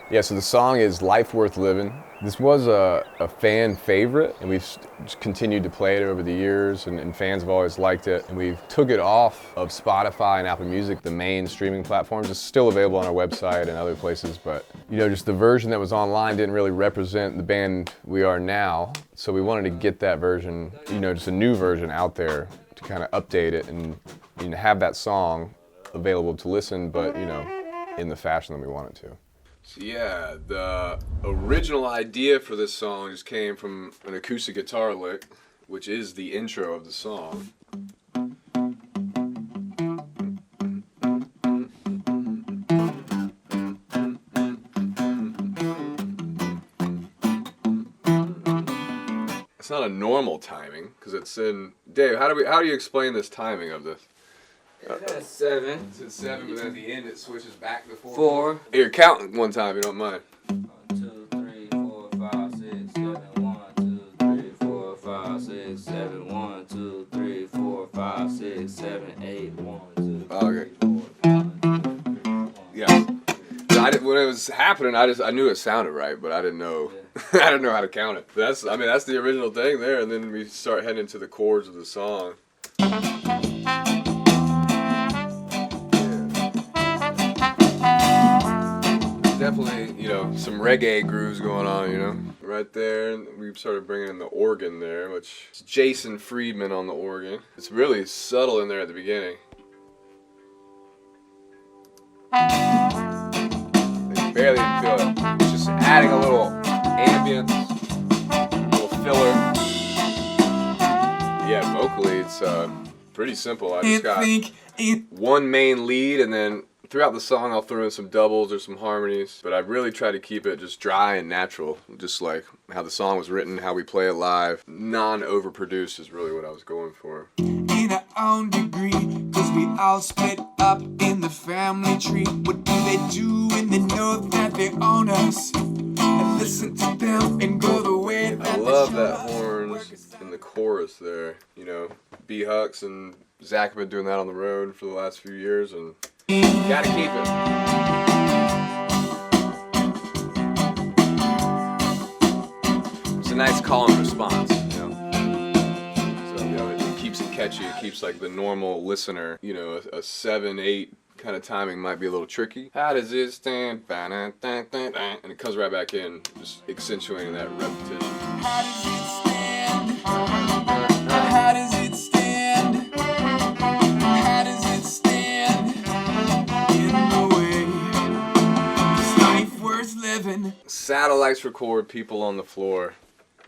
Yeah, so the song is Life Worth Living. This was a fan favorite, and we've continued to play it over the years, and fans have always liked it. And we took it off of Spotify and Apple Music, the main streaming platforms. It's still available on our website and other places, but just the version that was online didn't really represent the band we are now. So we wanted to get that version, just a new version out there to kind of update it and have that song available to listen, but in the fashion that we want it to. So yeah, the original idea for this song just came from an acoustic guitar lick, which is the intro of the song. It's not a normal timing because it's in Dave. How do you explain this timing of this? It's 7. It's at 7, but then at the end it switches back to 4. 4. Here, count one time if you don't mind. 1, 2, 3, 4, 5, 6, 7. 1, 2, 3, 4, 5, 6, 7. 1, 2, 3, 4, 5, 6, 7, 8. 1, 2, 3, Okay. 4, 5, 6, 7. Yeah. When it was happening, I knew it sounded right, but I didn't know I didn't know how to count it. That's the original thing there, and then we start heading into the chords of the song. Definitely, some reggae grooves going on, right there. And we've started bringing in the organ there, which is Jason Friedman on the organ. It's really subtle in there at the beginning. You barely even feel it. It's just adding a little ambience, a little filler. Yeah, vocally it's pretty simple. I just got one main lead, and then throughout the song I'll throw in some doubles or some harmonies, but I really try to keep it just dry and natural, just like how the song was written, how we play it live. Non-overproduced is really what I was going for. In our own degree, cause we all split up in the family tree. What do they do when they know that they own us? And listen to them and go the way that I love that horns in the chorus there. B. Hux and Zach have been doing that on the road for the last few years, and gotta keep it. It's a nice call and response, So, it keeps it catchy. It keeps like the normal listener, a 7, 8 kind of timing might be a little tricky. How does it stand? And it comes right back in, just accentuating that repetition. How does it stand? How does it stand? How does it stand in the way? Is life worth living? Satellites record people on the floor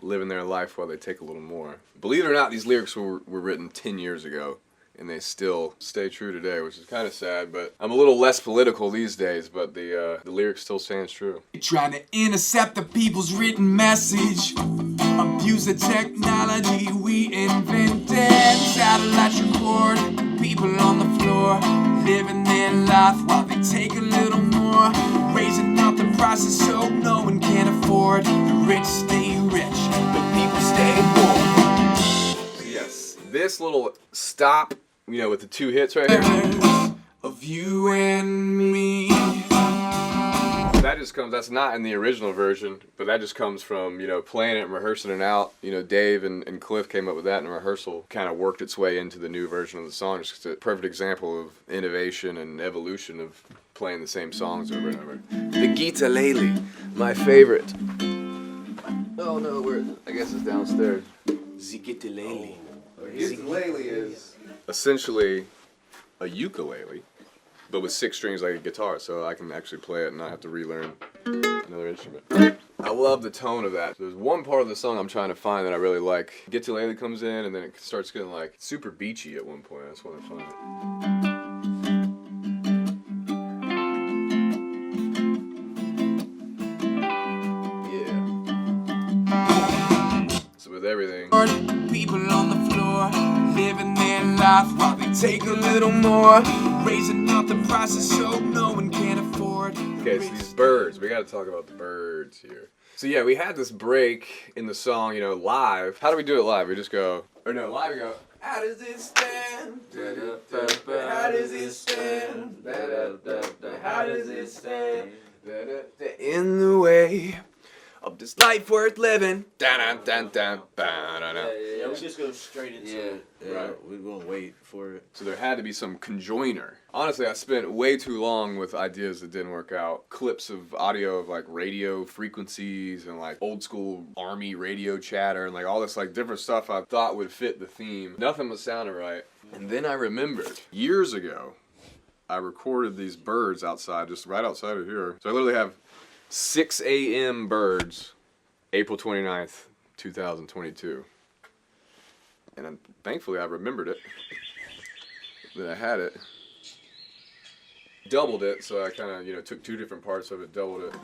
living their life while they take a little more. Believe it or not, these lyrics were written 10 years ago, and they still stay true today, which is kind of sad, but I'm a little less political these days, but the lyrics still stands true. Trying to intercept the people's written message, abuse the technology we invented. Satellites record people on the floor, living their life while they take a little more, raising up the prices so no one can afford. The rich stay rich, the people stay poor. Yes, this little stop, with the 2 hits right here. Of you and me. That's not in the original version, but that just comes from, playing it and rehearsing it out. Dave and Cliff came up with that in rehearsal, kind of worked its way into the new version of the song. It's just a perfect example of innovation and evolution of playing the same songs over and over. The guitar-lele, my favorite. Oh no, where is it? I guess it's downstairs. The guitar-lele. Ukulele is essentially a ukulele, but with 6 strings like a guitar, so I can actually play it and not have to relearn another instrument. I love the tone of that. There's one part of the song I'm trying to find that I really like. Guitar-lele comes in, and then it starts getting like super beachy at one point. I just want to find it. With everything. People on the floor, living their life while they take a little more, raising up the prices so no one can afford. Okay, so these birds, we gotta talk about the birds here. So yeah, we had this break in the song, live. How do we do it live? We just go, live we go, how does it stand? How does it stand? How does it stand? In This life worth living. Dun, dun, dun, dun. Yeah, we just go straight into it. Yeah, Right. we won't wait for it. So there had to be some conjoiner. Honestly, I spent way too long with ideas that didn't work out. Clips of audio of like radio frequencies and like old school army radio chatter and like all this like different stuff I thought would fit the theme. Nothing was sounding right. And then I remembered years ago, I recorded these birds outside, just right outside of here. So I literally have 6 a.m. birds, April 29th, 2022. And thankfully I remembered it, that I had it. Doubled it, so I kind of, took two different parts of it, doubled it. This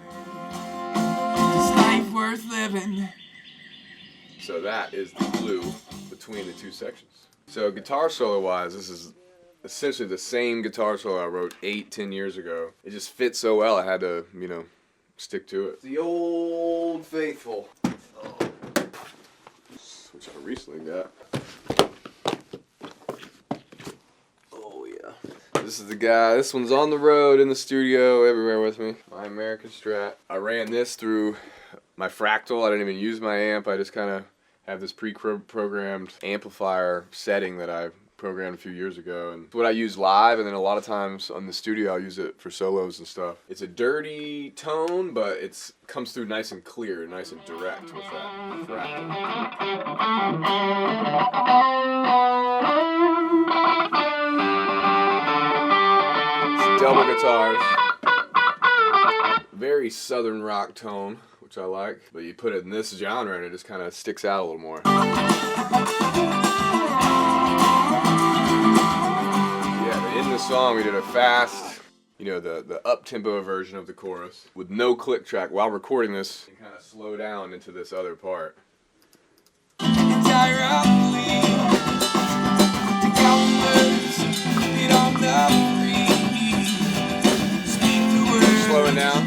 life worth living. So that is the glue between the two sections. So guitar solo wise, this is essentially the same guitar solo I wrote 10 years ago. It just fit so well, I had to, stick to it. The old faithful, which I recently got. Oh yeah. This is the guy, this one's on the road, in the studio, everywhere with me. My American Strat. I ran this through my Fractal. I didn't even use my amp. I just kind of have this pre-programmed amplifier setting that I programmed a few years ago, and it's what I use live, and then a lot of times on the studio I'll use it for solos and stuff. It's a dirty tone, but it comes through nice and clear, nice and direct with that Fractal. It's double guitars. Very southern rock tone, which I like, but you put it in this genre and it just kind of sticks out a little more. Yeah, in the song we did a fast, the up-tempo version of the chorus with no click track while recording this and kind of slow down into this other part. Slowing down.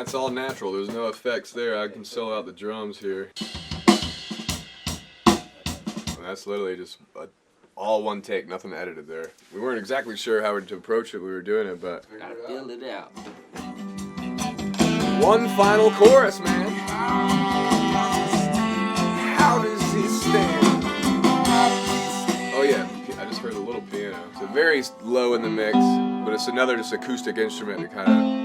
It's all natural, there's no effects there. I can solo out the drums here. And that's literally just all one take, nothing edited there. We weren't exactly sure how to approach it, we were doing it, but... Gotta feel it out. One final chorus, man. How does he stand? Oh yeah, I just heard a little piano. It's very low in the mix, but it's another just acoustic instrument to kind of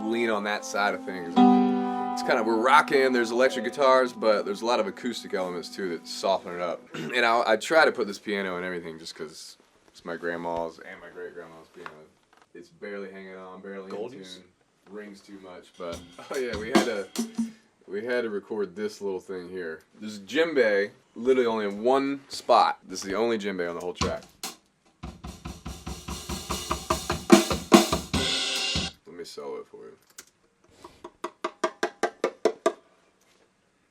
lean on that side of things. It's kind of, we're rocking, there's electric guitars, but there's a lot of acoustic elements too that soften it up. And I try to put this piano in everything just because it's my grandma's and my great-grandma's piano. It's barely hanging on, barely in tune, rings too much, but oh yeah, we had to record this little thing here. This is djembe, literally only in one spot. This is the only djembe on the whole track. Let me solo it for you.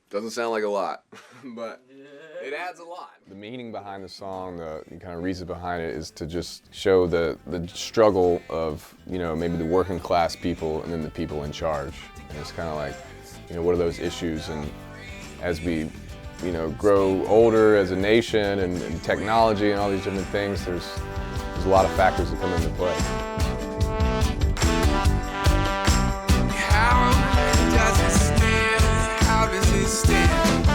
Doesn't sound like a lot, but it adds a lot. The meaning behind the song, the kind of reason behind it is to just show the struggle of, maybe the working class people and then the people in charge. And it's kind of like, what are those issues? And as we, grow older as a nation and technology and all these different things, there's a lot of factors that come into play. How does it stand? How does it stand?